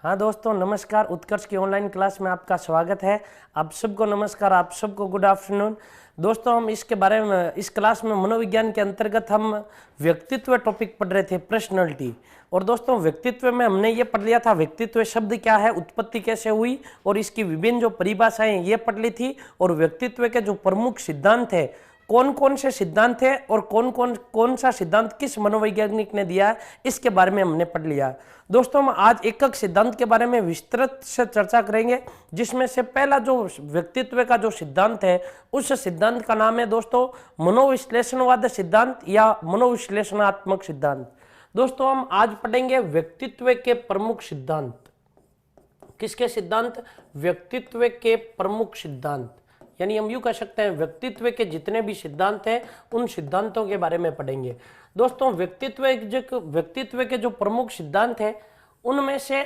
हाँ दोस्तों, नमस्कार। उत्कर्ष की ऑनलाइन क्लास में आपका स्वागत है। आप सबको नमस्कार, आप सबको गुड आफ्टरनून। दोस्तों, हम इसके बारे में इस क्लास में मनोविज्ञान के अंतर्गत हम व्यक्तित्व टॉपिक पढ़ रहे थे, पर्सनैलिटी। और दोस्तों, व्यक्तित्व में हमने ये पढ़ लिया था व्यक्तित्व शब्द क्या है, उत्पत्ति कैसे हुई और इसकी विभिन्न जो परिभाषाएं ये पढ़ ली थी। और व्यक्तित्व के जो प्रमुख सिद्धांत है, कौन कौन से सिद्धांत है और कौन सा सिद्धांत किस मनोवैज्ञानिक ने दिया है, इसके बारे में हमने पढ़ लिया। दोस्तों, हम आज एक एक सिद्धांत के बारे में विस्तृत से चर्चा करेंगे, जिसमें से पहला जो व्यक्तित्व का जो सिद्धांत है, उस सिद्धांत का नाम है दोस्तों मनोविश्लेषणवाद सिद्धांत या मनोविश्लेषणात्मक सिद्धांत। दोस्तों, हम आज पढ़ेंगे व्यक्तित्व के प्रमुख सिद्धांत। किसके सिद्धांत? व्यक्तित्व के प्रमुख सिद्धांत, यानी हम यूं कह सकते हैं व्यक्तित्व के जितने भी सिद्धांत हैं उन सिद्धांतों के बारे में पढ़ेंगे। दोस्तों, व्यक्तित्व के जो प्रमुख सिद्धांत हैं उनमें से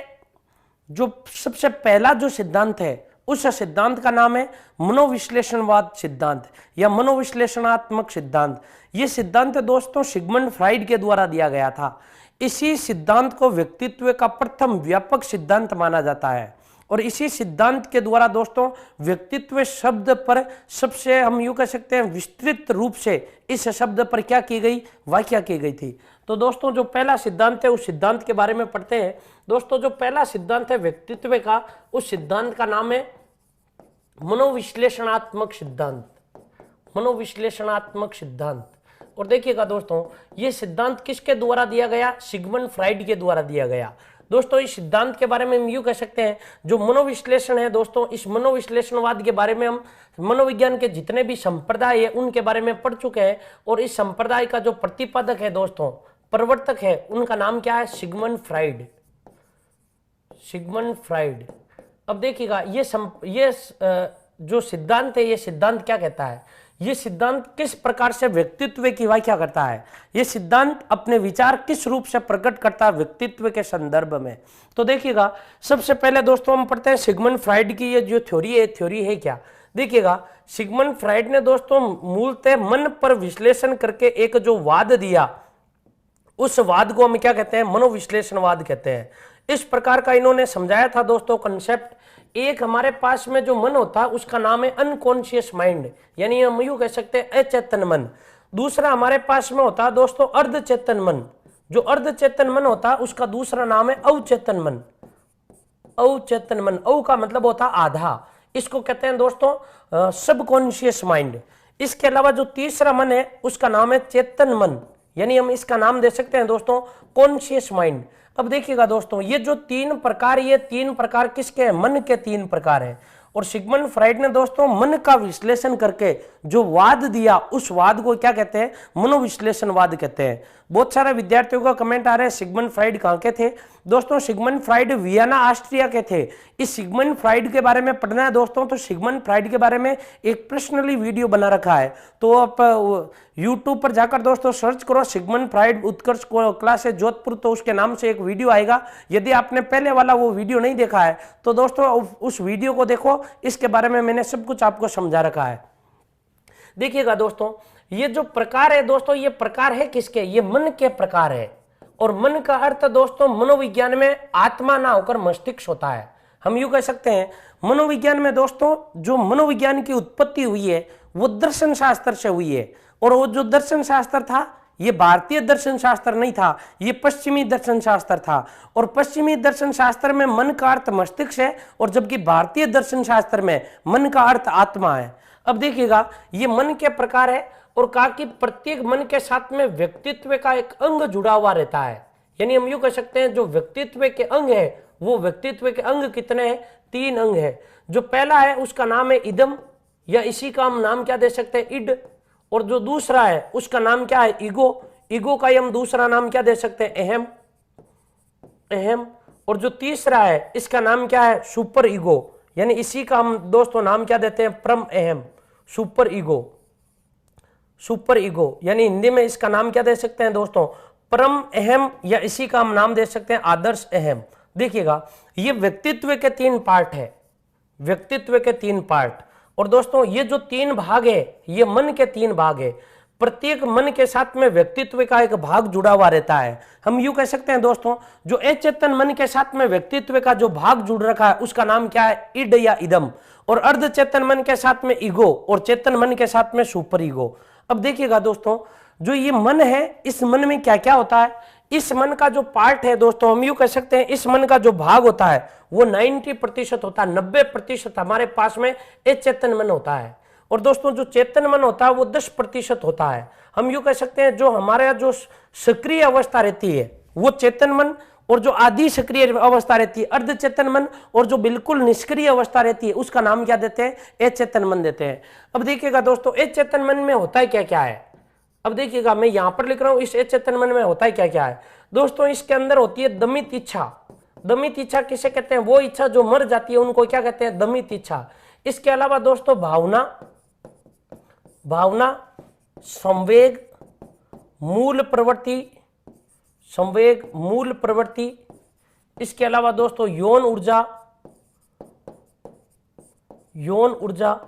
जो सबसे पहला जो सिद्धांत है, उस सिद्धांत का नाम है मनोविश्लेषणवाद सिद्धांत या मनोविश्लेषणात्मक सिद्धांत। यह सिद्धांत दोस्तों सिगमंड फ्राइड के द्वारा दिया गया था। इसी सिद्धांत को व्यक्तित्व का प्रथम व्यापक सिद्धांत माना जाता है। और इसी सिद्धांत के द्वारा दोस्तों व्यक्तित्व शब्द पर सबसे हम यूं कह सकते हैं विस्तृत रूप से इस शब्द पर क्या की गई, व्याख्या की गई थी। तो दोस्तों, जो पहला सिद्धांत है उस सिद्धांत के बारे में पढ़ते हैं। दोस्तों, जो पहला सिद्धांत है व्यक्तित्व का, उस सिद्धांत का नाम है मनोविश्लेषणात्मक सिद्धांत। मनोविश्लेषणात्मक सिद्धांत। और देखिएगा दोस्तों, यह सिद्धांत किसके द्वारा दिया गया? सिगमंड फ्राइड के द्वारा दिया गया। दोस्तों, इस सिद्धांत के बारे में हम यूं कह सकते हैं, जो मनोविश्लेषण है दोस्तों, इस मनोविश्लेषणवाद के बारे में हम मनोविज्ञान के जितने भी संप्रदाय है उनके बारे में पढ़ चुके हैं। और इस संप्रदाय का जो प्रतिपादक है दोस्तों, प्रवर्तक है, उनका नाम क्या है? Sigmund Freud. Sigmund Freud. अब देखिएगा, ये जो सिद्धांत है, ये सिद्धांत क्या कहता है? यह सिद्धांत किस प्रकार से व्यक्तित्व की व्याख्या करता है? यह सिद्धांत अपने विचार किस रूप से प्रकट करता है व्यक्तित्व के संदर्भ में? तो देखिएगा, सबसे पहले दोस्तों हम पढ़ते हैं सिगमंड फ्राइड की ये जो थ्योरी है क्या। देखिएगा, सिगमंड फ्राइड ने दोस्तों मूलतः मन पर विश्लेषण करके एक जो वाद दिया, उस वाद को हम क्या कहते हैं? मनोविश्लेषणवाद कहते हैं। इस प्रकार का इन्होंने समझाया था दोस्तों कंसेप्ट। एक हमारे पास में जो मन होता है उसका नाम है अनकॉन्शियस माइंड, यानी हम यूं कह सकते हैं अचेतन मन। दूसरा हमारे पास में होता है दोस्तों अर्धचेतन मन। जो अर्धचेतन मन होता है उसका दूसरा नाम है अवचेतन मन। अवचेतन मन, अव का मतलब होता है आधा, इसको कहते हैं दोस्तों सबकॉन्शियस माइंड। इसके अलावा जो तीसरा मन है उसका नाम है चेतन मन, यानी हम इसका नाम दे सकते हैं दोस्तों कॉन्शियस माइंड। अब देखिएगा दोस्तों, ये जो तीन प्रकार किसके हैं? मन के तीन प्रकार हैं। और सिगमंड फ्राइड ने दोस्तों मन का विश्लेषण करके जो वाद दिया, उस वाद को क्या कहते हैं? मनोविश्लेषणवाद कहते हैं। बहुत सारे विद्यार्थियों का कमेंट आ रहे हैं सिगमंड फ्राइड कहाँ के थे? दोस्तों, सिगमंड फ्राइड वियना ऑस्ट्रिया के थे। इस सिगमंड फ्राइड के बारे में पढ़ना है दोस्तों, तो सिगमंड फ्राइड के बारे में एक पर्सनली वीडियो बना रखा है। तो आप यूट्यूब पर जाकर दोस्तों सर्च करो सिगमंड फ्राइड उत्कर्ष क्लासेस जोधपुर, तो उसके नाम से एक वीडियो आएगा। यदि आपने पहले वाला वो वीडियो नहीं देखा है तो दोस्तों उस वीडियो को देखो, इसके बारे में मैंने सब कुछ आपको समझा रखा है। देखिएगा दोस्तों, ये जो प्रकार है दोस्तों, ये प्रकार है किसके? ये मन के प्रकार है। और मन का अर्थ दोस्तों मनोविज्ञान में आत्मा ना होकर मस्तिष्क होता है। हम यूं कह सकते हैं मनोविज्ञान में दोस्तों जो मनोविज्ञान की उत्पत्ति हुई है वो दर्शन शास्त्र से हुई है। और वो जो दर्शन शास्त्र था, ये भारतीय दर्शन शास्त्र नहीं था, ये पश्चिमी दर्शन शास्त्र था। और पश्चिमी दर्शन शास्त्र में मन का अर्थ मस्तिष्क है, और जबकि भारतीय दर्शन शास्त्र में मन का अर्थ आत्मा है। अब देखिएगा, ये मन के प्रकार है और कहा कि प्रत्येक मन के साथ में व्यक्तित्व का एक अंग जुड़ा हुआ रहता है। यानी हम यूं कह सकते हैं जो व्यक्तित्व के अंग है, वो व्यक्तित्व के अंग कितने हैं? 3 अंग है। जो पहला है उसका नाम है इदम, या इसी का हम नाम क्या दे सकते हैं? इड। और जो दूसरा है उसका नाम क्या है? ईगो। ईगो का हम दूसरा नाम क्या दे सकते हैं? अहम। अहम। और जो तीसरा है इसका नाम क्या है? सुपर ईगो, यानी इसी का हम दोस्तों नाम क्या देते हैं? परम अहम, सुपर ईगो। सुपर ईगो, यानी हिंदी में इसका नाम क्या दे सकते हैं दोस्तों? परम अहम, या इसी का हम नाम दे सकते हैं आदर्श अहम। देखिएगा, ये व्यक्तित्व के 3 पार्ट है। व्यक्तित्व के 3 पार्ट। और दोस्तों ये जो 3 भाग है, ये मन के 3 भाग है। प्रत्येक मन के साथ में व्यक्तित्व का एक भाग जुड़ा हुआ रहता है। हम यूं कह सकते हैं दोस्तों, जो अचेतन मन के साथ में व्यक्तित्व का जो भाग जुड़ रखा है उसका नाम क्या है, इड या इदम। और अर्धचेतन मन के साथ में ईगो, और चेतन मन के साथ में सुपर ईगो। अब देखिएगा दोस्तों, जो ये मन है, इस मन में क्या क्या होता है, इस मन का जो पार्ट है दोस्तों, हम यूं कह सकते हैं इस मन का जो भाग होता है वो 90% होता है, 90% हमारे पास में अचेतन मन होता है। और दोस्तों जो चेतन मन होता है वो 10% होता है। हम यूं कह सकते हैं जो हमारा जो सक्रिय अवस्था रहती है वो चेतन मन, और जो आधी सक्रिय अवस्था रहती है अर्धचेतन मन, और जो बिल्कुल निष्क्रिय अवस्था रहती है उसका नाम क्या देते हैं, अचेतन मन देते हैं। अब देखिएगा दोस्तों, अचेतन मन में होता है क्या क्या है। अब देखिएगा, मैं यहां पर लिख रहा हूं इस अचेतन मन में होता है क्या क्या है। दोस्तों इसके अंदर होती है दमित इच्छा। दमित इच्छा किसे कहते हैं, वो इच्छा जो मर जाती है उनको क्या कहते हैं, दमित इच्छा। इसके अलावा दोस्तों भावना, भावना, संवेग, मूल प्रवृत्ति, संवेग, मूल प्रवृत्ति। इसके अलावा दोस्तों यौन ऊर्जा, यौन ऊर्जा।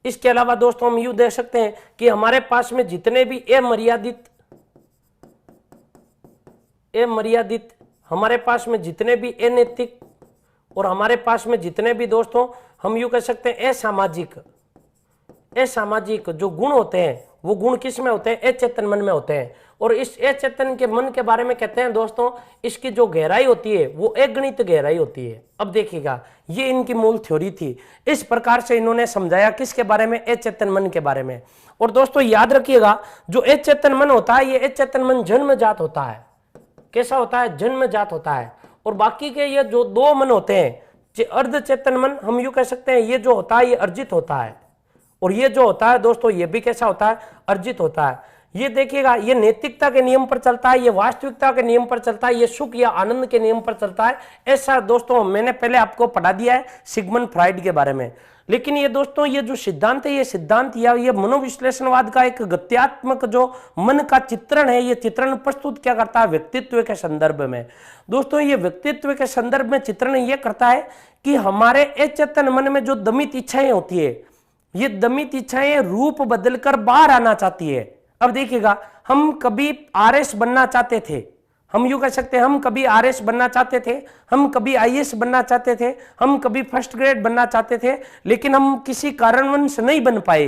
इसके अलावा दोस्तों हम यूं देख सकते हैं कि हमारे पास में जितने भी अमर्यादित, हमारे पास में जितने भी अनैतिक, और हमारे पास में जितने भी दोस्तों हम यूं कह सकते हैं असामाजिक, असामाजिक जो गुण होते हैं वो गुण किस में होते हैं, अचेतन मन में होते हैं। और इस अचेतन के मन के बारे में कहते हैं दोस्तों, इसकी जो गहराई होती है वो अगणित गहराई होती है। अब देखिएगा, ये इनकी मूल थ्योरी थी। इस प्रकार से इन्होंने समझाया किसके बारे में, अचेतन मन के बारे में। और दोस्तों याद रखिएगा, जो अचेतन मन होता है ये अचेतन मन जन्मजात होता है। कैसा होता है, जन्मजात होता है। और बाकी के ये जो दो मन होते हैं, अर्धचेतन मन, हम यूं कह सकते हैं ये जो होता है ये अर्जित होता है, और ये जो होता है दोस्तों ये भी कैसा होता है, अर्जित होता है। ये देखिएगा, ये नैतिकता के नियम पर चलता है, ये वास्तविकता के नियम पर चलता है, ये सुख या आनंद के नियम पर चलता है। ऐसा दोस्तों मैंने पहले आपको पढ़ा दिया है सिगमंड फ्राइड के बारे में। लेकिन ये दोस्तों ये जो सिद्धांत है, ये सिद्धांत या ये मनोविश्लेषणवाद का एक गत्यात्मक जो मन का चित्रण है, ये चित्रण प्रस्तुत क्या करता है, व्यक्तित्व के संदर्भ में। दोस्तों ये व्यक्तित्व के संदर्भ में चित्रण ये करता है कि हमारे अचेतन मन में जो दमित इच्छाएं होती है, ये दमित इच्छाएं रूप बदलकर बाहर आना चाहती है। अब देखिएगा, हम कभी आरएस बनना चाहते थे, हम यूं कह सकते हैं हम कभी आरएस बनना चाहते थे, हम कभी आईएएस बनना चाहते थे, हम कभी फर्स्ट ग्रेड बनना चाहते थे, लेकिन हम किसी कारणवश नहीं बन पाए।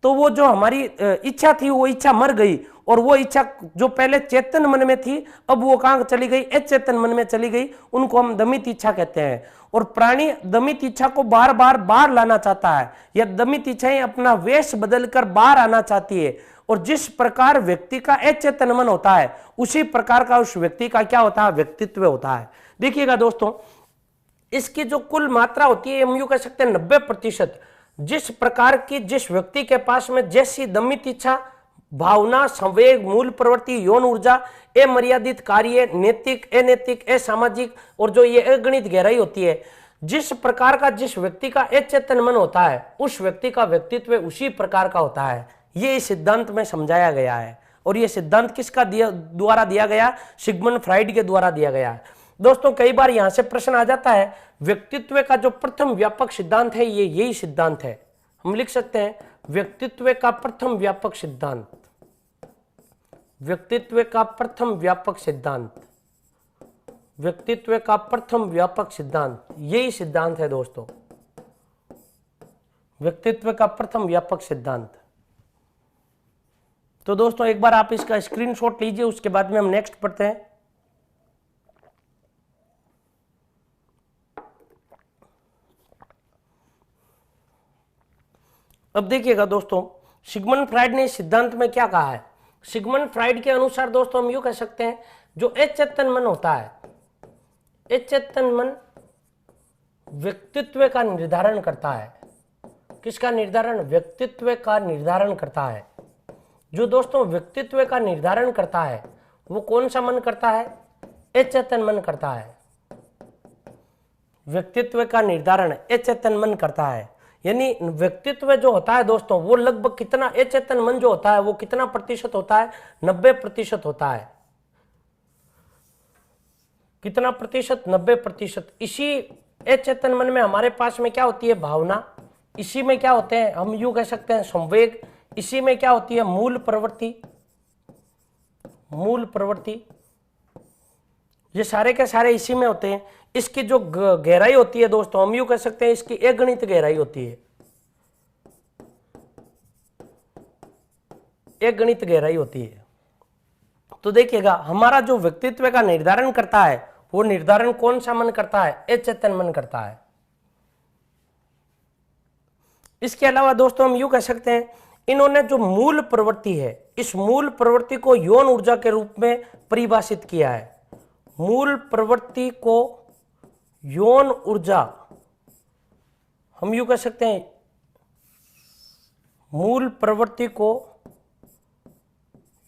तो वो जो हमारी इच्छा थी वो इच्छा मर गई, और वो इच्छा जो पहले चेतन मन में थी अब वो कहां चली गई, अचेतन मन में चली गई। उनको हम दमित इच्छा कहते हैं। और प्राणी दमित इच्छा को बार बार बाहर लाना चाहता है, या दमित इच्छाएं अपना वेश बदलकर बाहर आना चाहती है। और जिस प्रकार व्यक्ति का अचेतन मन होता है उसी प्रकार का उस व्यक्ति का क्या होता है, व्यक्तित्व होता है। देखिएगा दोस्तों, इसकी जो कुल मात्रा होती है हम यूं कह सकते हैं 90%। जिस प्रकार की जिस व्यक्ति के पास में जैसी दमित इच्छा, भावना, संवेग, मूल प्रवृत्ति, यौन ऊर्जा, अमर्यादित कार्य, नैतिक, अनैतिक, असामाजिक, और जो ये अगणित गहराई होती है, जिस प्रकार का जिस व्यक्ति का अचेतन मन होता है उस व्यक्ति का व्यक्तित्व उसी प्रकार का होता है। ये इस सिद्धांत में समझाया गया है। और ये सिद्धांत किसका द्वारा दिया गया, सिगमंड फ्राइड के द्वारा दिया गया है। दोस्तों कई बार यहां से प्रश्न आ जाता है, व्यक्तित्व का जो प्रथम व्यापक सिद्धांत है ये यही सिद्धांत है। हम लिख सकते हैं व्यक्तित्व का प्रथम व्यापक सिद्धांत, व्यक्तित्व का प्रथम व्यापक सिद्धांत, व्यक्तित्व का प्रथम व्यापक सिद्धांत, यही सिद्धांत है दोस्तों, व्यक्तित्व का प्रथम व्यापक सिद्धांत। तो दोस्तों एक बार आप इसका स्क्रीनशॉट लीजिए, उसके बाद में हम नेक्स्ट पढ़ते हैं। अब देखिएगा दोस्तों, सिगमंड फ्राइड ने इस सिद्धांत में क्या कहा है। सिगमंड फ्राइड के अनुसार दोस्तों हम यूं कह सकते हैं, जो अचेतन मन होता है, अचेतन मन व्यक्तित्व का निर्धारण करता है। किसका निर्धारण, व्यक्तित्व का निर्धारण करता है। जो दोस्तों व्यक्तित्व का निर्धारण करता है वो कौन सा मन करता है, अचेतन मन करता है। व्यक्तित्व का निर्धारण अचेतन मन करता है। यानी व्यक्तित्व जो होता है दोस्तों वो लगभग कितना, अचेतन मन जो होता है वो कितना प्रतिशत होता है, 90% होता है। कितना प्रतिशत, 90%। इसी अचेतन मन में हमारे पास में क्या होती है, भावना। इसी में क्या होते हैं, हम यूं कह सकते हैं संवेग। इसी में क्या होती है, मूल प्रवृत्ति, मूल प्रवृत्ति, ये सारे के सारे इसी में होते हैं। इसकी जो गहराई होती है दोस्तों, हम यूं कह सकते हैं इसकी एक गणित गहराई होती है, एक गणित गहराई होती है। तो देखिएगा हमारा जो व्यक्तित्व का निर्धारण करता है वो निर्धारण कौन सा मन करता है, अचेतन मन करता है। इसके अलावा दोस्तों हम यूं कह सकते हैं इन्होंने जो मूल प्रवृत्ति है, इस मूल प्रवृत्ति को यौन ऊर्जा के रूप में परिभाषित किया है। मूल प्रवृत्ति को यौन ऊर्जा, हम यूं कह सकते हैं मूल प्रवृत्ति को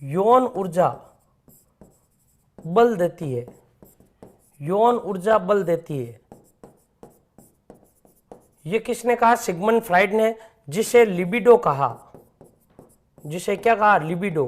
यौन ऊर्जा बल देती है, यौन ऊर्जा बल देती है। ये किसने कहा, सिगमंड फ्राइड ने, जिसे लिबिडो कहा, जिसे क्या कहा, लिबिडो।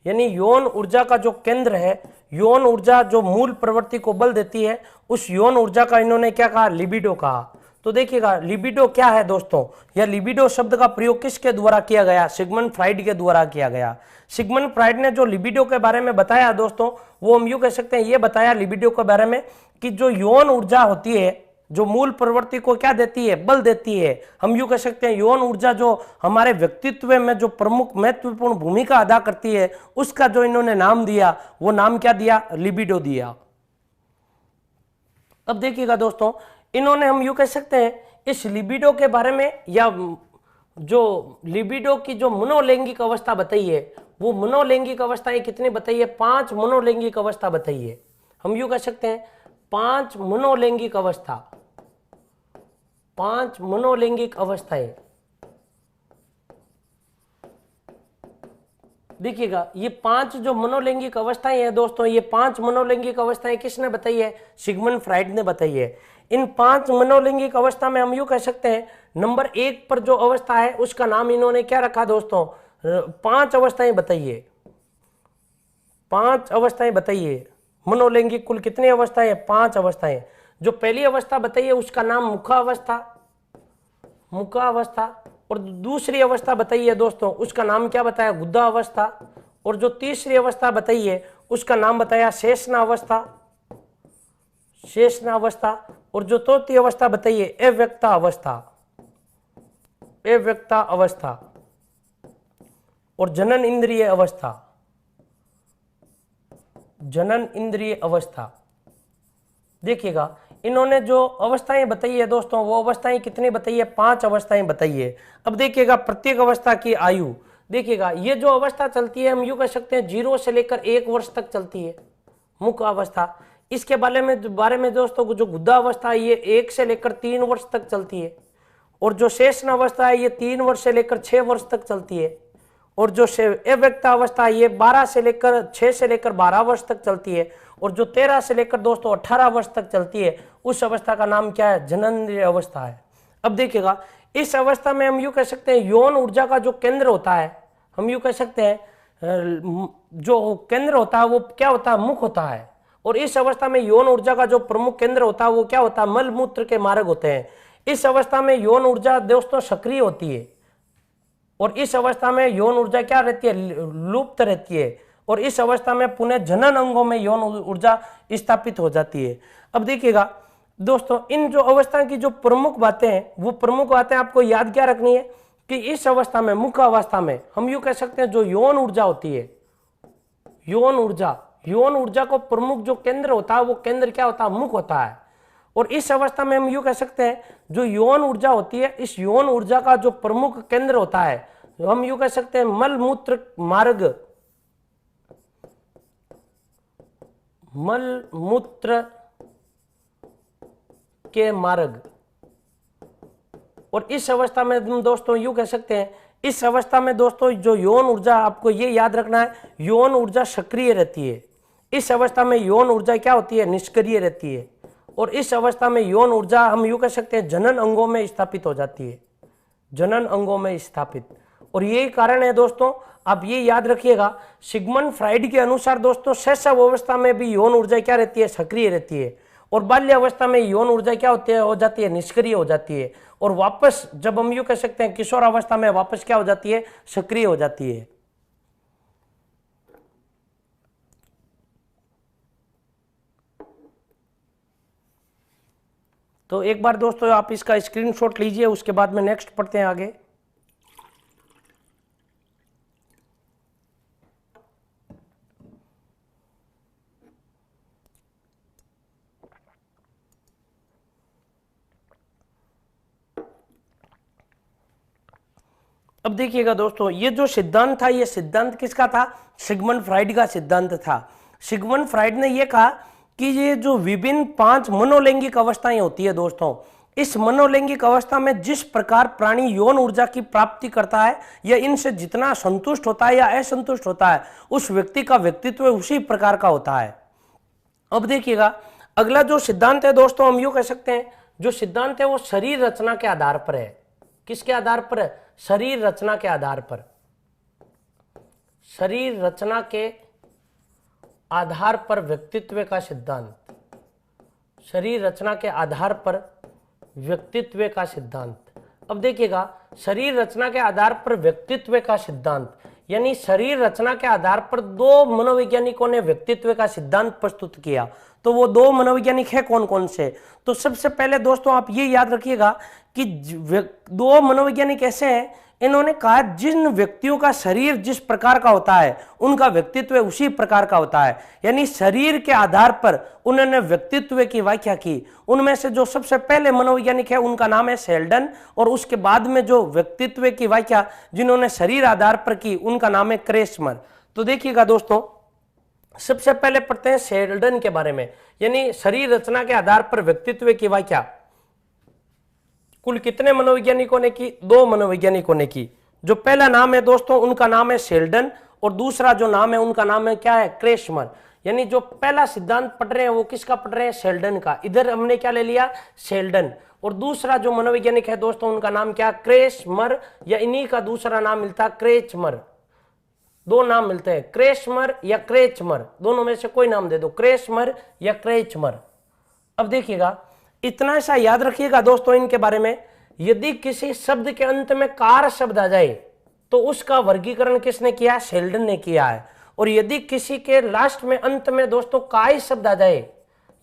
यानी यौन ऊर्जा का जो केंद्र है, यौन ऊर्जा जो मूल प्रवृत्ति को बल देती है, उस यौन ऊर्जा का इन्होंने क्या कहा, लिबिडो कहा। तो देखिएगा लिबिडो क्या है दोस्तों, या लिबिडो शब्द का प्रयोग किसके द्वारा किया गया, सिगमंड फ्राइड के द्वारा किया गया। सिगमंड फ्राइड ने जो लिबिडो के बारे में बताया दोस्तों, वो हम यूं कह सकते हैं ये बताया लिबिडो के बारे में कि जो यौन ऊर्जा होती है, जो मूल प्रवृत्ति को क्या देती है, बल देती है। हम यूं कह सकते हैं यौन ऊर्जा जो हमारे व्यक्तित्व में जो प्रमुख महत्वपूर्ण भूमिका अदा करती है, उसका जो इन्होंने नाम दिया, वो नाम क्या दिया, लिबिडो दिया। अब देखिएगा दोस्तों, इन्होंने हम यूं कह सकते हैं इस लिबिडो के बारे में, या जो लिबिडो की जो मनोलैंगिक अवस्था बताई है, वो मनोलैंगिक अवस्थाएं कितनी बताई है, 5 मनोलैंगिक अवस्था बताई है। हम यूं कह सकते हैं 5 मनोलैंगिक अवस्था, 5 मनोलैंगिक अवस्थाएं। देखिएगा ये 5 जो मनोलैंगिक अवस्थाएं हैं दोस्तों, ये 5 मनोलैंगिक अवस्थाएं किसने बताई है, सिगमंड फ्राइड ने बताई है। इन 5 मनोलैंगिक अवस्था में हम यूं कह सकते हैं नंबर 1 पर जो अवस्था है उसका नाम इन्होंने क्या रखा दोस्तों, 5 अवस्थाएं बताइए, 5 अवस्थाएं बताइए। मनोलैंगिक कुल कितनी अवस्थाएं, 5 अवस्थाएं। जो पहली अवस्था बताइए उसका नाम मुखावस्था, मुखावस्था। और दूसरी अवस्था बताइए दोस्तों, उसका नाम क्या बताया, गुद्दा अवस्था। और जो तीसरी अवस्था बताइए उसका नाम बताया शेषना अवस्था, शेषना अवस्था। और जो चौथी अवस्था बताइए अव्यक्ता अवस्था, अव्यक्ता अवस्था। और जनन इंद्रिय अवस्था, जनन इंद्रिय अवस्था। देखिएगा इन्होंने जो अवस्थाएं बताई है दोस्तों, वो अवस्थाएं कितनी बताई है, 5 अवस्थाएं बताई है। अब देखिएगा प्रत्येक अवस्था की आयु, देखिएगा ये जो अवस्था चलती है हम यूं कह सकते हैं 0 से लेकर 1 वर्ष तक चलती है, मुख अवस्था। इसके बारे में दोस्तों जो गुद्दा अवस्था है ये 1 से लेकर 3 वर्ष तक चलती है। और जो शेषन अवस्था है ये 3 वर्ष से लेकर 6 वर्ष तक चलती है। और जो अव्यक्ता अवस्था है ये 6 से लेकर 12 वर्ष तक चलती है। और जो 13 से लेकर दोस्तों 18 वर्ष तक चलती है, उस अवस्था का नाम क्या है, जननेंद्रिय अवस्था है। अब देखिएगा इस अवस्था में हम यूं कह सकते हैं यौन ऊर्जा का जो केंद्र होता है, हम यूं कह सकते हैं जो केंद्र होता है वो क्या होता है, मुख होता है। और इस अवस्था में यौन ऊर्जा का जो प्रमुख केंद्र होता है वो क्या होता है, मल मूत्र के मार्ग होते हैं। इस अवस्था में यौन ऊर्जा दोस्तों सक्रिय होती है। और इस अवस्था में यौन ऊर्जा क्या रहती है, लुप्त रहती है। और इस अवस्था में पुनः जनन अंगों में यौन ऊर्जा स्थापित हो जाती है। अब देखिएगा दोस्तों इन जो अवस्था की जो प्रमुख बातें हैं, वो प्रमुख बातें आपको याद क्या रखनी है कि इस अवस्था में, मुख्य अवस्था में हम यूं कह सकते हैं जो यौन ऊर्जा होती है, यौन ऊर्जा को प्रमुख जो केंद्र होता है वो केंद्र क्या होता है, मुख होता है। और इस अवस्था में हम यूं कह सकते हैं जो यौन ऊर्जा होती है, इस यौन ऊर्जा का जो प्रमुख केंद्र होता है हम यूं कह सकते हैं मल मूत्र मार्ग, मल मूत्र के मार्ग। और इस अवस्था में हम दोस्तों यूं कह सकते हैं, इस अवस्था में दोस्तों जो यौन ऊर्जा, आपको ये याद रखना है, यौन ऊर्जा सक्रिय रहती है। इस अवस्था में यौन ऊर्जा क्या होती है, निष्क्रिय रहती है। और इस अवस्था में यौन ऊर्जा हम यूं कह सकते हैं जनन अंगों में स्थापित हो जाती है, जनन अंगों में स्थापित। और यही कारण है दोस्तों, आप ये याद रखिएगा, सिगमंड फ्राइड के अनुसार दोस्तों शैशव अवस्था में भी यौन ऊर्जा क्या रहती है, सक्रिय रहती है। और बाल्यावस्था में यौन ऊर्जा क्या होती है, हो जाती है, निष्क्रिय हो जाती है, और वापस जब हम यूं कह सकते हैं किशोरावस्था में वापस क्या हो जाती है, सक्रिय हो जाती है। तो एक बार दोस्तों आप इसका स्क्रीनशॉट लीजिए, उसके बाद में नेक्स्ट पढ़ते हैं आगे। अब देखिएगा दोस्तों, ये जो सिद्धांत था, ये सिद्धांत किसका था, सिगमंड फ्राइड का सिद्धांत था। सिगमंड फ्राइड ने ये कहा कि ये जो विभिन्न 5 मनोलैंगिक अवस्थाएं होती है दोस्तों, इस मनोलैंगिक अवस्था में जिस प्रकार प्राणी यौन ऊर्जा की प्राप्ति करता है या इनसे जितना संतुष्ट होता है या असंतुष्ट होता है, उस व्यक्ति का व्यक्तित्व उसी प्रकार का होता है। अब देखिएगा अगला जो सिद्धांत है दोस्तों, हम यूं कह सकते हैं जो सिद्धांत है वो शरीर रचना के आधार पर है। किसके आधार पर है, शरीर रचना के आधार पर। शरीर रचना के आधार पर व्यक्तित्व का सिद्धांत, शरीर रचना के आधार पर व्यक्तित्व का सिद्धांत। अब देखिएगा शरीर रचना के आधार पर व्यक्तित्व का सिद्धांत, यानी शरीर रचना के आधार पर 2 मनोवैज्ञानिकों ने व्यक्तित्व का सिद्धांत प्रस्तुत किया। तो वो 2 मनोवैज्ञानिक है कौन कौन से, तो सबसे पहले दोस्तों आप ये याद रखिएगा कि 2 मनोवैज्ञानिक ऐसे हैं, इन्होंने कहा जिन व्यक्तियों का शरीर जिस प्रकार का होता है उनका व्यक्तित्व उसी प्रकार का होता है, यानी शरीर के आधार पर उन्होंने व्यक्तित्व की व्याख्या की। उनमें से जो सबसे पहले मनोवैज्ञानिक है उनका नाम है शेल्डन, और उसके बाद में जो व्यक्तित्व की व्याख्या जिन्होंने शरीर आधार पर की उनका नाम है क्रेसमर। तो देखिएगा दोस्तों, सबसे पहले पढ़ते हैं शेल्डन के बारे में, यानी शरीर रचना के आधार पर व्यक्तित्व की व्याख्या कुल कितने मनोवैज्ञानिकों ने की, 2 मनोवैज्ञानिकों ने की। जो पहला नाम है दोस्तों उनका नाम है शेल्डन, और दूसरा जो नाम है उनका नाम है क्या है, क्रेसमर। यानी जो पहला सिद्धांत पढ़ रहे हैं वो किसका पढ़ रहे हैं, शेल्डन का। इधर हमने क्या ले लिया, शेल्डन, और दूसरा जो मनोवैज्ञानिक है दोस्तों उनका नाम क्या, क्रेसमर, या इन्हीं का दूसरा नाम मिलता है क्रेचमर। 2 नाम मिलते हैं, क्रेसमर या क्रेचमर, दोनों में से कोई नाम दे दो, क्रेसमर या क्रेचमर। अब देखिएगा इतना ऐसा याद रखिएगा दोस्तों इनके बारे में, यदि किसी शब्द के अंत में कार शब्द आ जाए तो उसका वर्गीकरण किसने किया, शेल्डन ने किया है। और यदि किसी के लास्ट में अंत में दोस्तों काय शब्द आ जाए,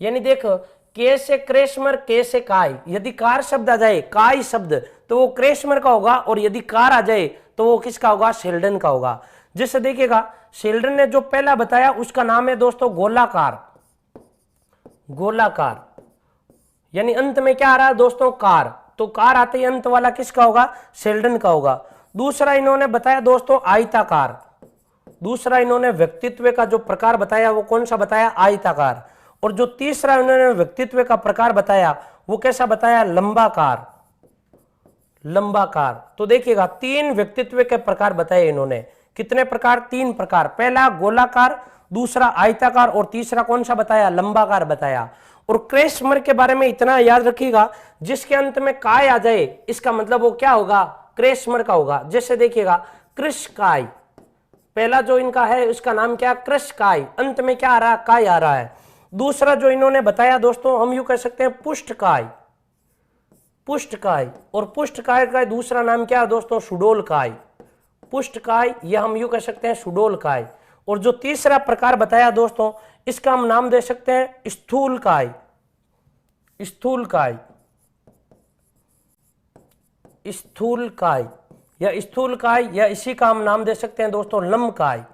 यानी देखो के से क्रेसमर, के से काय, यदि कार शब्द आ जाए, काय शब्द, तो वो क्रेसमर का होगा, और यदि कार आ जाए तो वो किसका होगा, शेल्डन का होगा। जैसे देखिएगा शेल्डन ने जो पहला बताया उसका नाम है दोस्तों गोलाकार, गोलाकार, यानी अंत में क्या आ रहा है दोस्तों, कार, तो कार आते ही अंत वाला किसका होगा, शेल्डन का होगा। दूसरा इन्होंने बताया दोस्तों आयताकार, दूसरा इन्होंने व्यक्तित्व का जो प्रकार बताया वो कौन सा बताया, आयताकार। और जो तीसरा इन्होंने व्यक्तित्व का प्रकार बताया वो कैसा बताया, लंबाकार, लंबाकार। तो देखिएगा 3 व्यक्तित्व के प्रकार बताए इन्होंने, कितने प्रकार, 3 प्रकार, पहला गोलाकार, दूसरा आयताकार, और तीसरा कौन सा बताया, लंबाकार बताया। और क्रेसमर के बारे में इतना याद रखिएगा, जिसके अंत में काय आ जाए इसका मतलब वो क्या होगा, क्रेसमर का होगा। जैसे देखिएगा कृष्णकाय, पहला जो इनका है उसका नाम क्या, कृष्णकाय, अंत में क्या आ रहा है, काय आ रहा है। दूसरा जो इन्होंने बताया दोस्तों हम यूं कह सकते हैं पुष्टकाय, पुष्टकाय, और पुष्टकाय का दूसरा नाम क्या है दोस्तों, सुडोलकाय, पुष्टकाय, या हम यूं कह सकते हैं सुडोलकाय। और जो तीसरा प्रकार बताया दोस्तों इसका हम नाम दे सकते हैं स्थूलकाय, स्थूलकाय, स्थूलकाय, या स्थूलकाय, या इसी का हम नाम दे सकते हैं दोस्तों लंबकाय,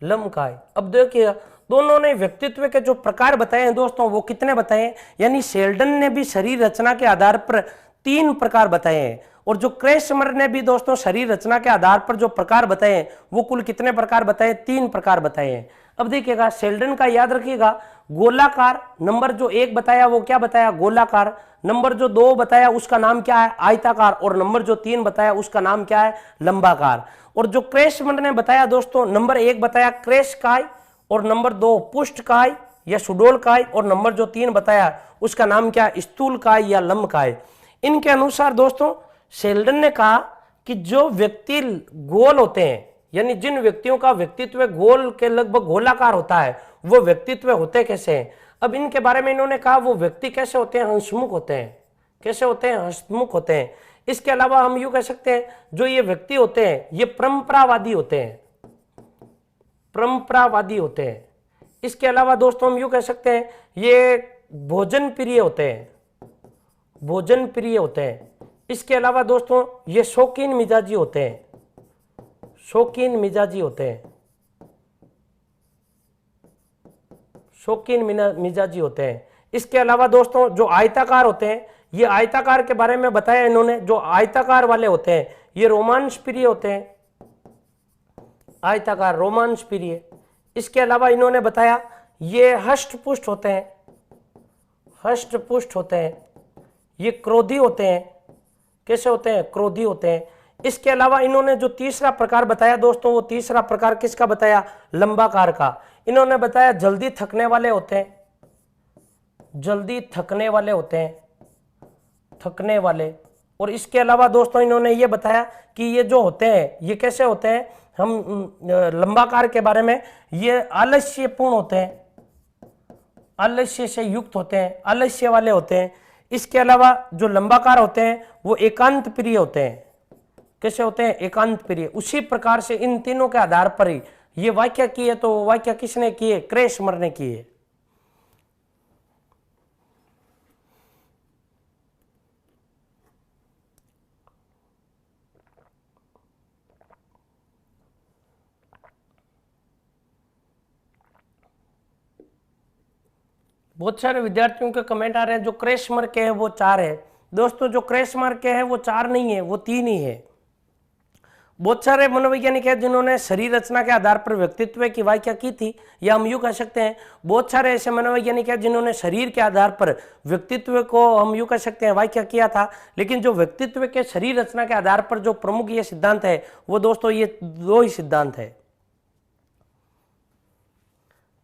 लंबकाय। अब देखिए दोनों ने व्यक्तित्व के जो प्रकार बताए हैं दोस्तों वो कितने बताए हैं, यानी शेल्डन ने भी शरीर रचना के आधार पर 3 प्रकार बताए हैं, और जो क्रेसमर ने भी दोस्तों शरीर रचना के आधार पर जो प्रकार बताए हैं वो कुल कितने प्रकार बताए, 3 प्रकार बताए हैं। अब देखिएगा शेल्डन का याद रखिएगा, गोलाकार, नंबर जो 1 बताया वो क्या बताया, गोलाकार, नंबर जो 2 बताया उसका नाम क्या है, आयताकार, और नंबर जो 3 बताया उसका नाम क्या है, लंबाकार। और जो क्रेसमर ने बताया दोस्तों, नंबर 1 बताया क्रेसकाय, और नंबर 2 पुष्टकाय या सुडोलकाय, और नंबर जो 3 बताया उसका नाम क्या, स्थूलकाय या लंबकाय। इनके अनुसार दोस्तों शेल्डन ने कहा कि जो व्यक्ति गोल होते हैं, यानी जिन व्यक्तियों का व्यक्तित्व गोल के लगभग गोलाकार होता है, वो व्यक्तित्व होते कैसे हैं। अब इनके बारे में इन्होंने कहा वो व्यक्ति कैसे होते हैं, हंसमुख होते हैं। कैसे होते हैं, हंसमुख होते हैं। इसके अलावा हम यूं कह सकते हैं जो ये व्यक्ति होते हैं ये परंपरावादी होते हैं, परंपरावादी होते हैं। इसके अलावा दोस्तों हम यूं कह सकते हैं ये भोजन प्रिय होते हैं, भोजन प्रिय होते हैं। इसके अलावा दोस्तों ये शौकीन मिजाजी होते हैं, शौकीन मिजाजी होते हैं, शौकीन मिजाजी होते हैं। इसके अलावा दोस्तों जो आयताकार होते हैं, ये आयताकार के बारे में बताया इन्होंने, जो आयताकार वाले होते हैं ये रोमांच प्रिय होते हैं, आयताकार रोमांच प्रिय। इसके अलावा इन्होंने बताया ये हष्ट-पुष्ट होते हैं, हष्ट-पुष्ट होते हैं। ये क्रोधी होते हैं। कैसे होते हैं, क्रोधी होते हैं। इसके अलावा इन्होंने जो तीसरा प्रकार बताया दोस्तों, वो तीसरा प्रकार किसका बताया, लंबाकार का। इन्होंने बताया जल्दी थकने वाले होते हैं, जल्दी थकने वाले होते हैं, थकने वाले। और इसके अलावा दोस्तों इन्होंने ये बताया कि ये जो होते हैं ये कैसे होते हैं, हम लंबाकार के बारे में, ये आलस्यपूर्ण होते हैं, आलस्य से युक्त होते हैं, आलस्य वाले होते हैं। इसके अलावा जो लंबाकार होते हैं वो एकांत प्रिय होते हैं। कैसे होते हैं, एकांत प्रिय। उसी प्रकार से इन तीनों के आधार पर ही ये व्याख्या की है। तो व्याख्या किसने की है, क्रेसमर ने की है। बहुत सारे विद्यार्थियों के कमेंट आ रहे हैं जो क्रेसमर के हैं वो 4 है। दोस्तों जो क्रेसमर के हैं वो 4 नहीं है, वो 3 ही है। बहुत सारे मनोवैज्ञानिक हैं जिन्होंने शरीर रचना के आधार पर व्यक्तित्व की व्याख्या की थी, या हम यूं कह सकते हैं बहुत सारे ऐसे मनोवैज्ञानिक हैं जिन्होंने शरीर के आधार पर व्यक्तित्व को हम यूं कह सकते हैं व्याख्या किया था। लेकिन जो व्यक्तित्व के शरीर रचना के आधार पर जो प्रमुख ये सिद्धांत है वो दोस्तों ये 2 ही सिद्धांत है।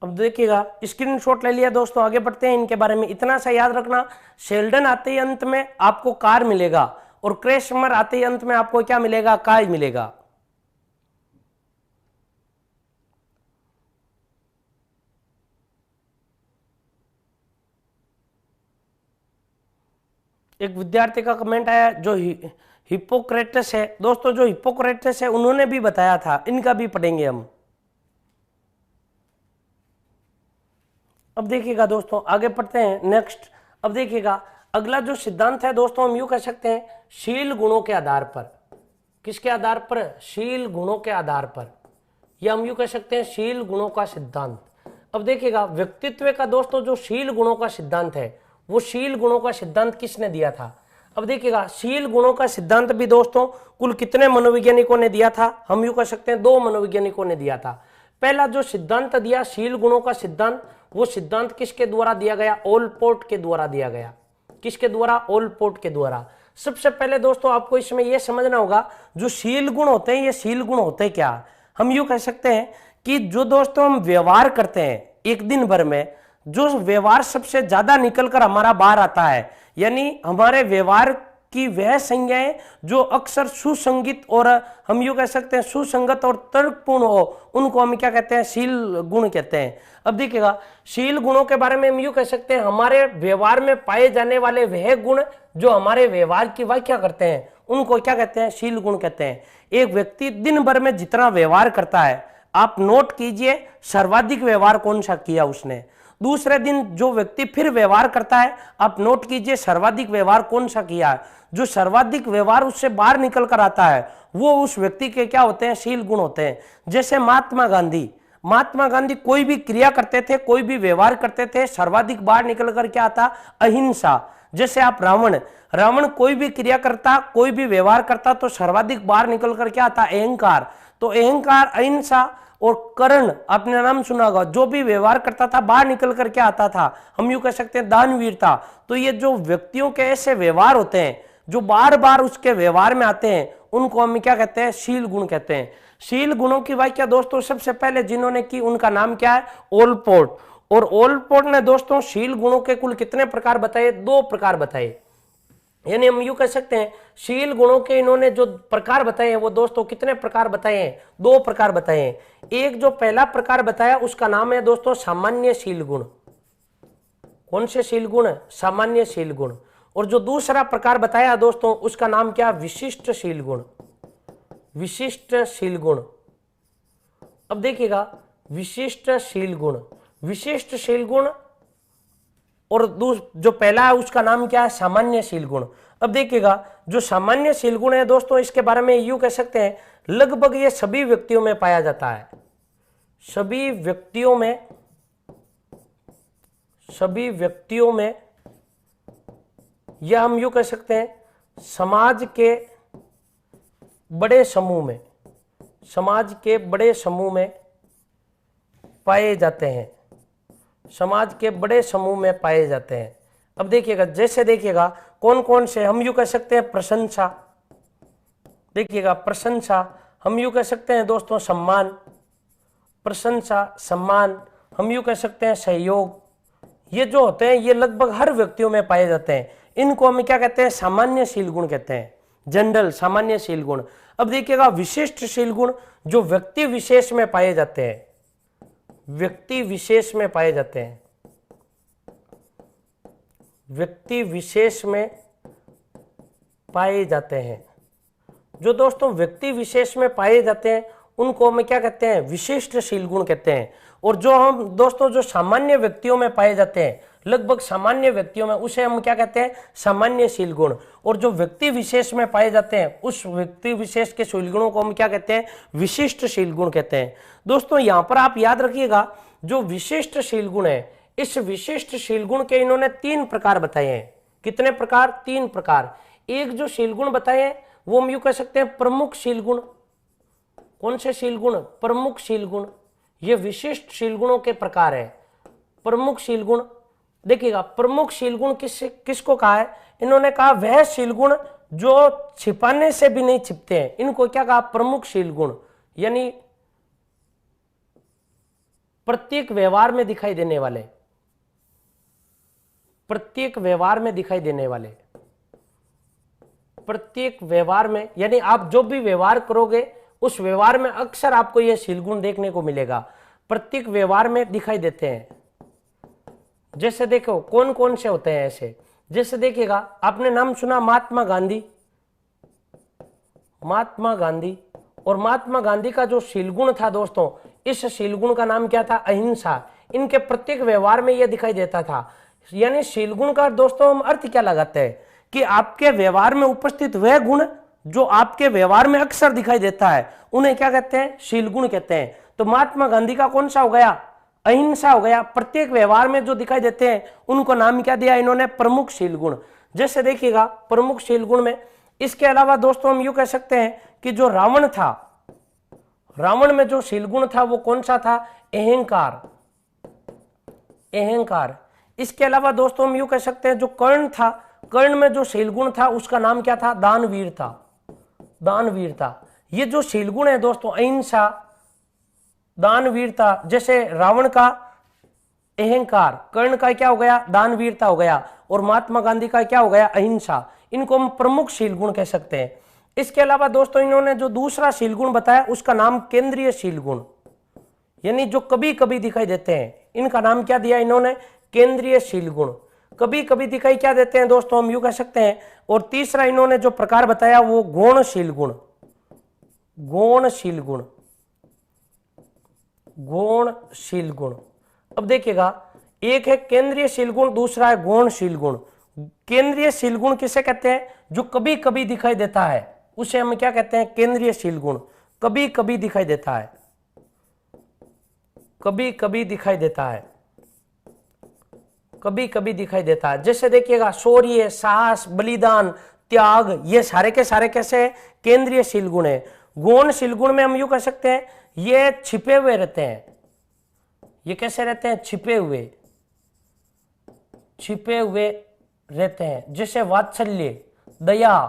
अब देखिएगा स्क्रीनशॉट ले लिया दोस्तों, आगे बढ़ते हैं। इनके बारे में इतना सा याद रखना, शेल्डन आते ही अंत में आपको कार मिलेगा और क्रेसमर आते ही अंत में आपको क्या मिलेगा, काय मिलेगा। एक विद्यार्थी का कमेंट आया जो हिप्पोक्रेटस है। दोस्तों जो हिप्पोक्रेटस है उन्होंने भी बताया था, इनका भी पढ़ेंगे हम। अब देखिएगा दोस्तों आगे पढ़ते हैं नेक्स्ट। अब देखिएगा अगला जो सिद्धांत है दोस्तों, हम यूं कह सकते हैं शील गुणों के आधार पर। किसके आधार पर, शील गुणों के आधार पर, या हम यूं कह सकते हैं शील गुणों का सिद्धांत। अब देखिएगा व्यक्तित्व का दोस्तों जो शील गुणों का सिद्धांत है, वो शील गुणों का सिद्धांत किसने दिया था। अब देखिएगा शील गुणों का सिद्धांत भी दोस्तों कुल कितने मनोवैज्ञानिकों ने दिया था, हम यूं कह सकते हैं 2 मनोवैज्ञानिकों ने दिया था। पहला जो सिद्धांत दिया शील गुणों का सिद्धांत, वो सिद्धांत किसके द्वारा दिया गया, ओलपोर्ट के द्वारा दिया गया। किसके द्वारा, ओलपोर्ट के द्वारा। सबसे पहले दोस्तों आपको इसमें यह समझना होगा जो शील गुण होते हैं, ये शील गुण होते क्या। हम यूं कह सकते हैं कि जो दोस्तों हम व्यवहार करते हैं एक दिन भर में, जो व्यवहार सबसे ज्यादा निकलकर हमारा बाहर आता है, यानी हमारे व्यवहार की वह संज्ञाएं जो अक्सर सुसंगत और हम यूं कह सकते हैं सुसंगत और तर्कपूर्ण हो, उनको हम क्या कहते हैं, शील गुण कहते हैं। अब देखिएगा शील गुणों के बारे में हम यूं कह सकते हैं हमारे व्यवहार में पाए जाने वाले वह गुण जो हमारे व्यवहार की व्याख्या करते हैं, उनको क्या कहते हैं, शील गुण कहते हैं। एक व्यक्ति दिन भर में जितना व्यवहार करता है, आप नोट कीजिए सर्वाधिक व्यवहार कौन सा किया उसने। दूसरे दिन जो व्यक्ति फिर व्यवहार करता है, आप नोट कीजिए सर्वाधिक व्यवहार कौन सा किया है। जो सर्वाधिक व्यवहार उससे बाहर निकल कर आता है वो उस व्यक्ति के क्या होते हैं, शील गुण होते हैं। जैसे महात्मा गांधी कोई भी क्रिया करते थे, कोई भी व्यवहार करते थे, सर्वाधिक बाहर निकल कर क्या आता, अहिंसा। जैसे आप रावण कोई भी क्रिया करता, कोई भी व्यवहार करता तो सर्वाधिक बाहर निकल कर क्या आता, अहंकार। तो अहंकार, अहिंसा और कर्ण, आपने नाम सुना होगा, जो भी व्यवहार करता था बाहर निकल कर क्या आता था, हम यूं कह सकते हैं दानवीरता। तो ये जो व्यक्तियों के ऐसे व्यवहार होते हैं जो बार बार उसके व्यवहार में आते हैं, उनको हम क्या कहते हैं, शील गुण कहते हैं। शील गुणों की व्याख्या दोस्तों सबसे पहले जिन्होंने की उनका नाम क्या है, ओलपोर्ट। और ओलपोर्ट ने दोस्तों शील गुणों के कुल कितने प्रकार बताए, 2 प्रकार बताए। यानी हम यूं कह सकते हैं शील गुणों के इन्होंने जो प्रकार बताए हैं वो दोस्तों कितने प्रकार बताए हैं, 2 प्रकार बताए हैं। एक जो पहला प्रकार बताया उसका नाम है दोस्तों सामान्य शील गुण। कौन से शील गुण? सामान्य शील गुण। और जो दूसरा प्रकार बताया दोस्तों उसका नाम क्या? विशिष्ट शील गुण। विशिष्ट शील गुण। अब देखिएगा विशिष्ट शील गुण, विशिष्ट शील गुण, और जो पहला है उसका नाम क्या है? सामान्य शील गुण। अब देखिएगा जो सामान्य शील गुण है दोस्तों, इसके बारे में यूं कह सकते हैं लगभग ये सभी व्यक्तियों में पाया जाता है। सभी व्यक्तियों में या हम यूं कह सकते हैं समाज के बड़े समूह में, समाज के बड़े समूह में पाए जाते हैं। समाज के बड़े समूह में पाए जाते हैं। अब देखिएगा, जैसे देखिएगा कौन कौन से, हम यूं कह सकते हैं प्रशंसा। देखिएगा प्रशंसा, हम यूं कह सकते हैं दोस्तों सम्मान। प्रशंसा, सम्मान, हम यूं कह सकते हैं सहयोग। ये जो होते हैं ये लगभग हर व्यक्तियों में पाए जाते हैं। इनको हम क्या कहते हैं? सामान्य शील गुण कहते हैं, जनरल सामान्य शील गुण। अब देखिएगा विशिष्ट शील गुण जो व्यक्ति विशेष में पाए जाते हैं, व्यक्ति विशेष में पाए जाते हैं, व्यक्ति विशेष में पाए जाते हैं। जो दोस्तों व्यक्ति विशेष में पाए जाते हैं उनको हम क्या कहते हैं? विशिष्ट शील गुण कहते हैं। और जो हम दोस्तों जो सामान्य व्यक्तियों में पाए जाते हैं, लगभग सामान्य व्यक्तियों में, उसे हम क्या कहते हैं? सामान्य शील गुण। और जो व्यक्ति विशेष में पाए जाते हैं उस व्यक्ति विशेष के शील गुणों को हम क्या कहते हैं? विशिष्ट शील गुण कहते हैं। दोस्तों यहां पर आप याद रखिएगा जो विशिष्ट शील गुण है, इस विशिष्ट शील गुण के इन्होंने 3 प्रकार बताए हैं। कितने प्रकार? 3 प्रकार। एक जो शील गुण बताए हैं वो हम यूं कह सकते हैं प्रमुख शील गुण। कौन से शील गुण? प्रमुख शील गुण। ये विशिष्ट शील गुणों के प्रकार है। प्रमुख शील गुण, देखिएगा प्रमुख शील गुण किसको कहा है? इन्होंने कहा वह शील गुण जो छिपाने से भी नहीं छिपते हैं, इनको क्या कहा? प्रमुख शील गुण। यानी प्रत्येक व्यवहार में दिखाई देने वाले, प्रत्येक व्यवहार में दिखाई देने वाले, प्रत्येक व्यवहार में, यानी आप जो भी व्यवहार करोगे उस व्यवहार में अक्सर आपको यह शील गुण देखने को मिलेगा। प्रत्येक व्यवहार में दिखाई देते हैं। जैसे देखो कौन कौन से होते हैं ऐसे, जैसे देखिएगा आपने नाम सुना महात्मा गांधी। महात्मा गांधी, और महात्मा गांधी का जो शील गुण था दोस्तों, इस शील गुण का नाम क्या था? अहिंसा। इनके प्रत्येक व्यवहार में यह दिखाई देता था। यानी शील गुण का दोस्तों हम अर्थ क्या लगाते हैं कि आपके व्यवहार में उपस्थित वह गुण जो आपके व्यवहार में अक्सर दिखाई देता है, उन्हें क्या कहते हैं? शील गुण कहते हैं। तो महात्मा गांधी का कौन सा हो गया? अहिंसा हो गया। प्रत्येक व्यवहार में जो दिखाई देते हैं उनको नाम क्या दिया इन्होंने? प्रमुख शील गुण। जैसे देखिएगा प्रमुख शील गुण में, इसके अलावा दोस्तों हम यूं कह सकते हैं कि जो रावण था, रावण में जो शील गुण था वो कौन सा था? अहंकार। अहंकार। इसके अलावा दोस्तों हम यूं कह सकते हैं जो कर्ण था, कर्ण में जो शील गुण था उसका नाम क्या था? दानवीरता। दानवीरता। ये जो शील गुण है दोस्तों, अहिंसा, दानवीरता, जैसे रावण का अहंकार, कर्ण का क्या हो गया? दानवीरता हो गया, और महात्मा गांधी का क्या हो गया? अहिंसा। इनको हम प्रमुख शील गुण कह सकते हैं। इसके अलावा दोस्तों इन्होंने जो दूसरा शील गुण बताया उसका नाम केंद्रीय शील गुण, यानी जो कभी कभी दिखाई देते हैं, इनका नाम क्या दिया इन्होंने? केंद्रीय शील गुण। कभी कभी दिखाई क्या देते हैं दोस्तों, हम यूं कह सकते हैं। और तीसरा इन्होंने जो प्रकार बताया वो गौण शील गुण। गौण शील गुण, गौण शील गुण। अब देखिएगा एक है केंद्रीय शील गुण, दूसरा है गौण शील गुण। केंद्रीय शील गुण किसे कहते हैं? जो कभी कभी दिखाई देता है उसे हम क्या कहते हैं? केंद्रीय शील गुण। कभी कभी दिखाई देता है, कभी कभी दिखाई देता है, कभी कभी दिखाई देता है। जैसे देखिएगा शौर्य, साहस, बलिदान, त्याग, ये सारे के सारे कैसे? केंद्रीय शील गुण है। गौण शील गुण में हम यूं कह सकते हैं ये छिपे हुए रहते हैं। ये कैसे रहते हैं? छिपे हुए, छिपे हुए रहते हैं। जैसे वात्सल्य, दया,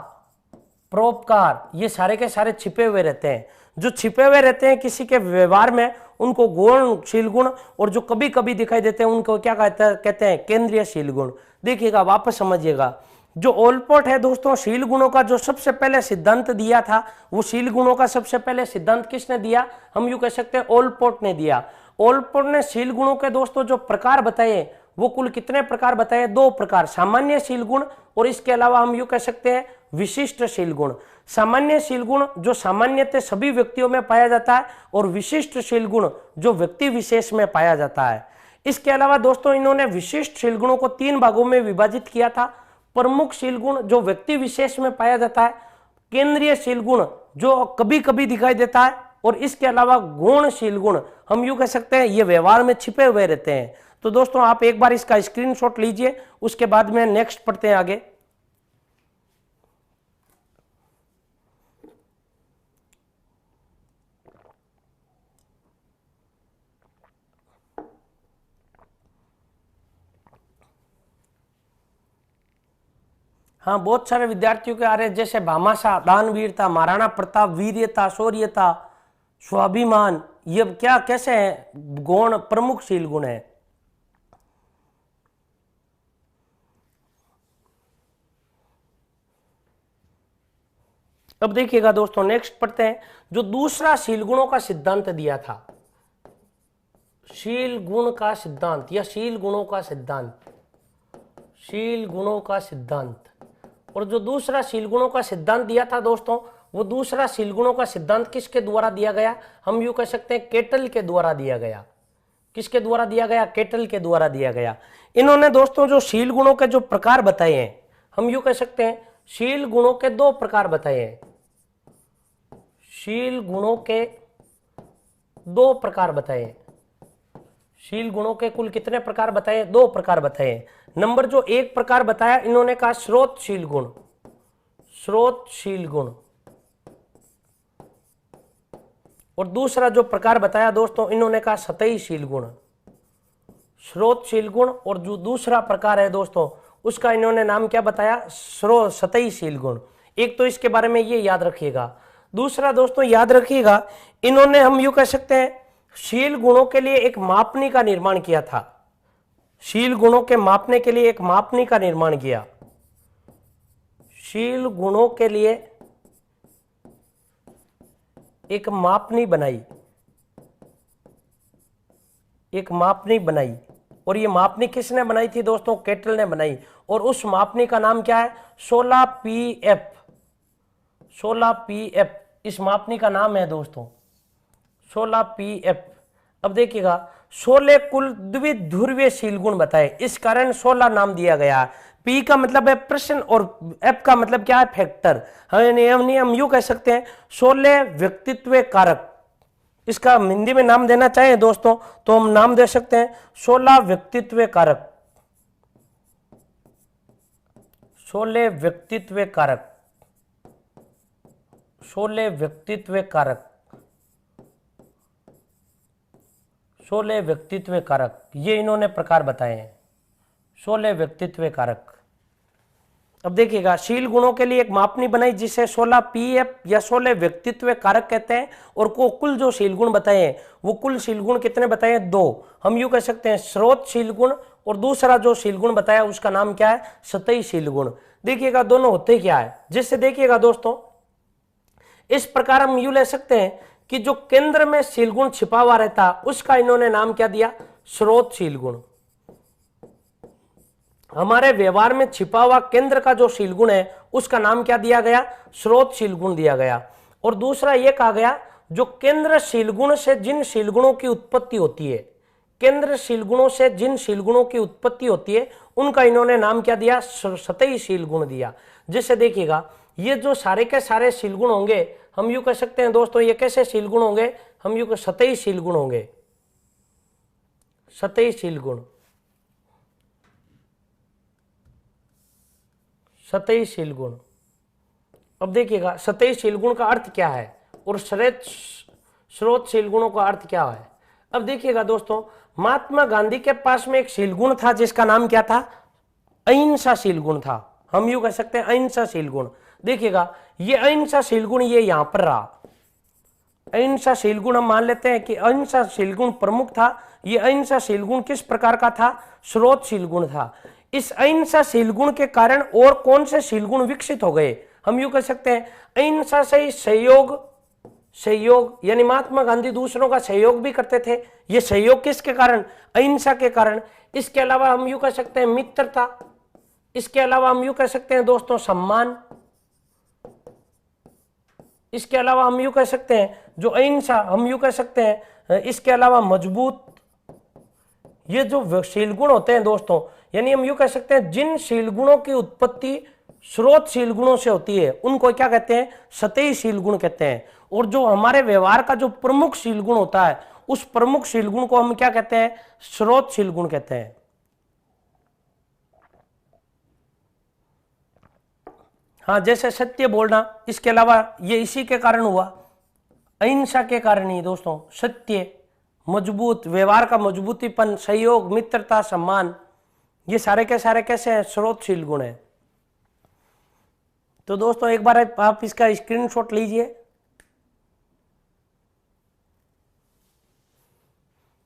परोपकार, ये सारे के सारे छिपे हुए रहते हैं। जो छिपे हुए रहते हैं किसी के व्यवहार में उनको गौण शील गुण, और जो कभी कभी दिखाई देते हैं उनको क्या कहते हैं? केंद्रीय शील गुण। देखिएगा वापस समझिएगा, जो ओलपोर्ट है दोस्तों शील गुणों का जो सबसे पहले सिद्धांत दिया था, वो शील गुणों का सबसे पहले सिद्धांत किसने दिया? हम यूं कह सकते हैं ओलपोर्ट ने दिया। ओलपोर्ट ने शील गुणों के दोस्तों जो प्रकार बताए वो कुल कितने प्रकार बताए? 2 प्रकार, सामान्य शील गुण और इसके अलावा हम यूं कह सकते हैं विशिष्ट शील गुण। सामान्य शील गुण जो सामान्यतः सभी व्यक्तियों में पाया जाता है और विशिष्ट शील गुण जो व्यक्ति विशेष में पाया जाता है। इसके अलावा दोस्तों इन्होंने विशिष्ट शील गुणों को 3 भागों में विभाजित किया था। प्रमुख शील गुण जो व्यक्ति विशेष में पाया जाता है, केंद्रीय शील गुण जो कभी कभी दिखाई देता है, और इसके अलावा गौणशील गुण हम यूं कह सकते हैं ये व्यवहार में छिपे हुए रहते हैं। तो दोस्तों आप एक बार इसका स्क्रीनशॉट लीजिए, उसके बाद में नेक्स्ट पढ़ते हैं आगे। हाँ, बहुत सारे विद्यार्थियों के आ रहे हैं, जैसे भामाशाह, दानवीरता, महाराणा प्रताप, वीर्यता, शौर्यता, स्वाभिमान, ये क्या कैसे है? गौण प्रमुख शील गुण है। अब देखिएगा दोस्तों नेक्स्ट पढ़ते हैं, जो दूसरा शील गुणों का सिद्धांत दिया था, शील गुण का सिद्धांत या शील गुणों का सिद्धांत, शील गुणों का सिद्धांत। और जो दूसरा शील गुणों का सिद्धांत दिया था दोस्तों, वो दूसरा शील गुणों का सिद्धांत किसके द्वारा दिया गया? हम यूं कह सकते हैं केटल के द्वारा दिया गया। किसके द्वारा दिया गया? केटल के द्वारा दिया गया। इन्होंने दोस्तों जो शील गुणों के जो प्रकार बताए हैं, हम यूं कह सकते हैं शील गुणों के 2 प्रकार बताए हैं। शील गुणों के 2 प्रकार बताए हैं। शील गुणों के कुल कितने प्रकार बताए? 2 प्रकार बताए। नंबर जो 1 प्रकार बताया इन्होंने कहा स्रोतशील गुण, स्रोतशील गुण। और दूसरा जो प्रकार बताया दोस्तों इन्होंने कहा सतहीशील गुण, स्रोतशील गुण। और जो दूसरा प्रकार है दोस्तों उसका इन्होंने नाम क्या बताया? सतहीशील गुण। एक तो इसके बारे में ये याद रखिएगा। दूसरा दोस्तों याद रखिएगा, इन्होंने हम यूं कह सकते हैं शील गुणों के लिए एक मापनी का निर्माण किया था। शील गुणों के मापने के लिए एक मापनी का निर्माण किया। शील गुणों के लिए एक मापनी बनाई, एक मापनी बनाई। और ये मापनी किसने बनाई थी दोस्तों? केटल ने बनाई। और उस मापनी का नाम क्या है? 16pf, 16pf इस मापनी का नाम है दोस्तों, 16pf। अब देखिएगा 16 कुल द्विध्रुवीय शील गुण बताए, इस कारण 16 नाम दिया गया। पी का मतलब है प्रश्न और एफ का मतलब क्या है? फैक्टर। हम यूं कह सकते हैं 16 व्यक्तित्व कारक। इसका हिंदी में नाम देना चाहें दोस्तों तो हम नाम दे सकते हैं 16 व्यक्तित्व कारक, 16 व्यक्तित्व कारक, 16 व्यक्तित्व कारक, 16 व्यक्तित्व कारक। ये इन्होंने प्रकार बताए हैं, 16 व्यक्तित्व कारक। अब देखिएगा शील गुणों के लिए एक मापनी बनाई जिसे 16pf या 16 व्यक्तित्व कारक कहते हैं। और को कुल जो शील गुण बताए हैं वो कुल शील गुण कितने बताए हैं? 2। हम यूं कह सकते हैं स्रोतशील गुण, और दूसरा जो शील गुण बताया उसका नाम क्या है? सतहीशील गुण। देखिएगा दोनों होते क्या है, जिससे देखिएगा दोस्तों इस प्रकार हम यूं ले सकते हैं कि जो केंद्र में शील गुण छिपा हुआ रहता उसका इन्होंने नाम क्या दिया? स्रोतशील गुण। हमारे व्यवहार में छिपा हुआ केंद्र का जो शील गुण है उसका नाम क्या दिया गया? स्रोतशील गुण दिया गया। और दूसरा ये कहा गया जो केंद्र शील गुण से जिन शील गुणों की उत्पत्ति होती है, केंद्र शील गुणों से जिन शील गुणों की उत्पत्ति होती है उनका इन्होंने नाम क्या दिया? सतहीशील गुण दिया। जैसे देखिएगा ये जो सारे के सारे शील गुण होंगे हम यूं कह सकते हैं दोस्तों ये कैसे शील गुण होंगे? हम यूं सतहीशील गुण होंगे, सतहीशील गुण, सतहीशील गुण। अब देखिएगा सतहीशील गुण का अर्थ क्या है और स्रोतशील गुणों का अर्थ क्या है। अब देखिएगा दोस्तों महात्मा गांधी के पास में एक शील गुण था जिसका नाम क्या था? अहिंसाशील गुण था। हम यूं कह सकते हैं अहिंसाशील गुण। देखिएगा ये अहिंसाशील गुण ये यहां पर रहा। अहिंसाशील गुण हम मान लेते हैं कि अहिंसाशील गुण प्रमुख था। ये अहिंसाशील गुण किस प्रकार का था? स्रोतशील गुण था। इस अहिंसाशील गुण के कारण और कौन से शील गुण विकसित हो गए? हम यूं कह सकते हैं अहिंसा से सहयोग, सहयोग यानी महात्मा गांधी दूसरों का सहयोग भी करते थे। ये सहयोग किसके कारण? अहिंसा के कारण। इसके अलावा हम यूं कह सकते हैं मित्रता, इसके अलावा हम यूं कह सकते हैं दोस्तों सम्मान, इसके अलावा हम यूं कह सकते हैं जो अहिंसा, हम यूं कह सकते हैं इसके अलावा मजबूत। ये जो शील गुण होते हैं दोस्तों, यानी हम यूं कह सकते हैं जिन शील गुणों की उत्पत्ति स्रोत शील गुणों से होती है उनको क्या कहते हैं, सतही शील गुण कहते हैं। और जो हमारे व्यवहार का जो प्रमुख शील गुण होता है उस प्रमुख शील गुण को हम क्या कहते हैं, स्रोत शील गुण कहते हैं। हाँ, जैसे सत्य बोलना, इसके अलावा ये इसी के कारण हुआ, अहिंसा के कारण ही दोस्तों। सत्य, मजबूत, व्यवहार का मजबूतीपन, सहयोग, मित्रता, सम्मान, ये सारे के सारे कैसे हैं, स्रोतशील गुण है। तो दोस्तों एक बार आप इसका स्क्रीनशॉट लीजिए।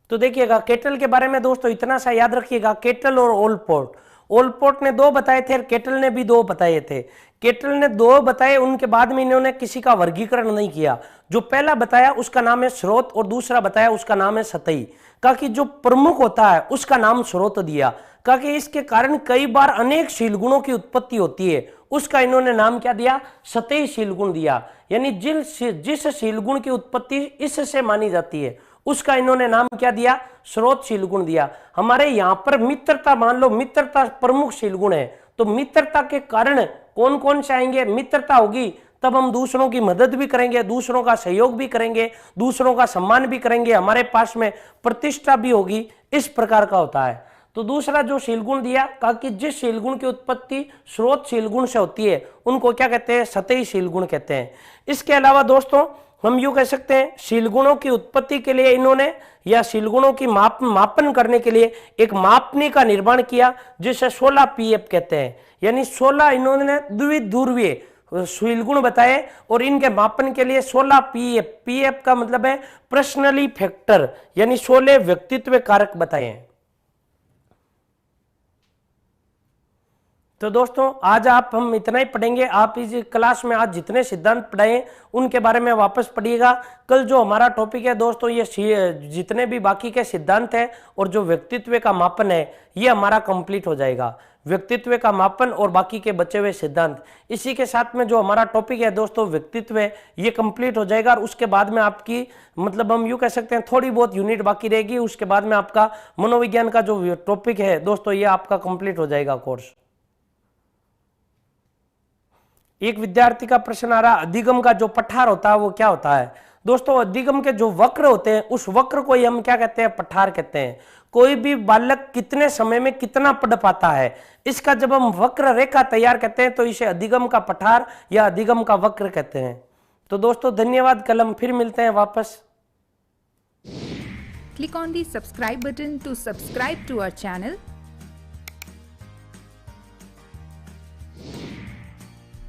तो देखिएगा केटल के बारे में दोस्तों इतना सा याद रखिएगा, केटल और ओलपोर्ट। ओलपोर्ट ने 2 बताए थे और केटल ने भी 2 बताए थे। केटल ने 2 बताए, उनके बाद में इन्होंने किसी का वर्गीकरण नहीं किया। जो पहला बताया उसका नाम है स्रोत और दूसरा बताया उसका नाम है सतही। कहा कि जो प्रमुख होता है उसका नाम स्रोत दिया। कहा कि इसके कारण कई बार अनेक शील गुणों की उत्पत्ति होती है, उसका इन्होंने नाम क्या दिया, सतही शील गुण दिया। यानी जिस शील गुण की उत्पत्ति इससे मानी जाती है उसका इन्होंने नाम क्या दिया, स्रोत शील गुण दिया। हमारे यहाँ पर मित्रता, मान लो मित्रता प्रमुख शील गुण है, तो मित्रता के कारण कौन कौन से आएंगे, मित्रता होगी तब हम दूसरों की मदद भी करेंगे, दूसरों का सहयोग भी करेंगे, दूसरों का सम्मान भी करेंगे, हमारे पास में प्रतिष्ठा भी होगी, इस प्रकार का होता है। तो दूसरा जो शील गुण दिया, कहा कि जिस शील गुण की उत्पत्ति स्रोत शील गुण से होती है उनको क्या कहते हैं, सतही शील गुण कहते हैं। इसके अलावा दोस्तों हम यूं कह सकते हैं शील गुणों की उत्पत्ति के लिए इन्होंने या शील गुणों की मापन करने के लिए एक मापनी का निर्माण किया जिसे 16 पीएफ कहते हैं। यानी 16 इन्होंने द्विध्रुवीय शील गुण बताए और इनके मापन के लिए 16 पीएफ, पीएफ का मतलब है पर्सनली फैक्टर, यानी 16 व्यक्तित्व कारक बताए हैं। तो दोस्तों आज हम इतना ही पढ़ेंगे। आप इस क्लास में आज जितने सिद्धांत पढ़ाए उनके बारे में वापस पढ़िएगा। कल जो हमारा टॉपिक है दोस्तों, ये जितने भी बाकी के सिद्धांत हैं और जो व्यक्तित्व का मापन है ये हमारा कंप्लीट हो जाएगा। व्यक्तित्व का मापन और बाकी के बचे हुए सिद्धांत, इसी के साथ में जो हमारा टॉपिक है दोस्तों व्यक्तित्व, ये कंप्लीट हो जाएगा। और उसके बाद में आपकी मतलब हम यूं कह सकते हैं थोड़ी बहुत यूनिट बाकी रहेगी। उसके बाद में आपका मनोविज्ञान का जो टॉपिक है दोस्तों ये आपका कंप्लीट हो जाएगा कोर्स। एक विद्यार्थी का प्रश्न आ रहा, अधिगम का जो पठार होता है वो क्या होता है। दोस्तों अधिगम के जो वक्र होते हैं उस वक्र को ही हम क्या कहते हैं, पठार कहते हैं। कोई भी बालक कितने समय में कितना पढ़ पाता है, इसका जब हम वक्र रेखा तैयार करते हैं तो इसे अधिगम का पठार या अधिगम का वक्र कहते हैं। तो दोस्तों धन्यवाद, कल हम फिर मिलते हैं वापस। Click on the subscribe button to subscribe to our channel.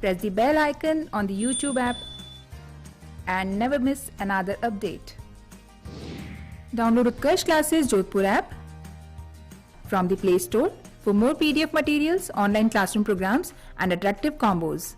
Press the bell icon on the YouTube app and never miss another update. Download Utkarsh Classes Jodhpur app from the Play Store for more PDF materials, online classroom programs and attractive combos.